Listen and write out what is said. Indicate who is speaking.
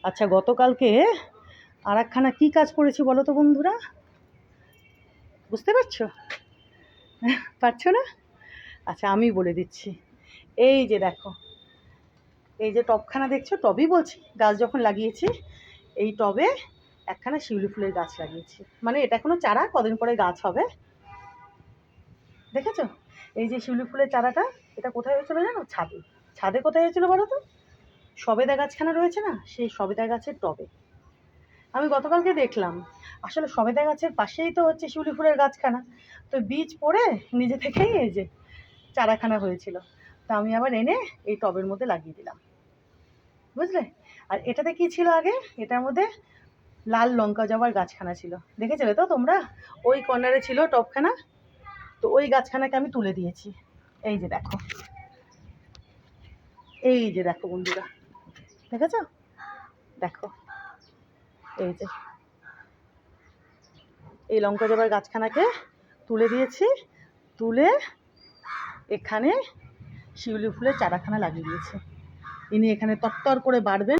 Speaker 1: আচ্ছা, গতকালকে আর একখানা কী কাজ করেছি বলো তো বন্ধুরা? বুঝতে পারছো? পারছো না? আচ্ছা, আমি বলে দিচ্ছি। এই যে দেখো, এই যে টবখানা দেখছো, টবই বলছি, গাছ যখন লাগিয়েছি এই টবে একখানা শিউলি ফুলের গাছ লাগিয়েছি। মানে এটা কোনো চারা, কদিন পরে গাছ হবে। দেখেছো? এই যে শিউলি ফুলের চারাটা, এটা কোথায় হয়েছিল জানো? ছাদে। ছাদে কোথায় হয়েছিল বলো তো? সবেদা গাছখানা রয়েছে না, সেই সবেদা গাছের টবে। আমি গতকালকে দেখলাম, আসলে সবেদা গাছের পাশেই তো হচ্ছে শিউলি ফুলের গাছখানা। তো বীজ পড়ে নিজে থেকেই এই যে চারাখানা হয়েছিল। তা আমি আবার এনে এই টবের মধ্যে লাগিয়ে দিলাম, বুঝলে? আর এটাতে কি ছিল আগে? এটার মধ্যে লাল লঙ্কা জবার গাছখানা ছিল, দেখেছিলে তো তোমরা? ওই কর্নারে ছিল টবখানা, তো ওই গাছখানাকে আমি তুলে দিয়েছি। এই যে দেখো, এই যে দেখো বন্ধুরা, দেখেছো? দেখো, এই যে এই লঙ্কা জবার গাছখানাকে তুলে দিয়েছি, তুলে এখানে শিউলি ফুলের চারাখানা লাগিয়ে দিয়েছে। ইনি এখানে তত্তর করে বাড়বেন।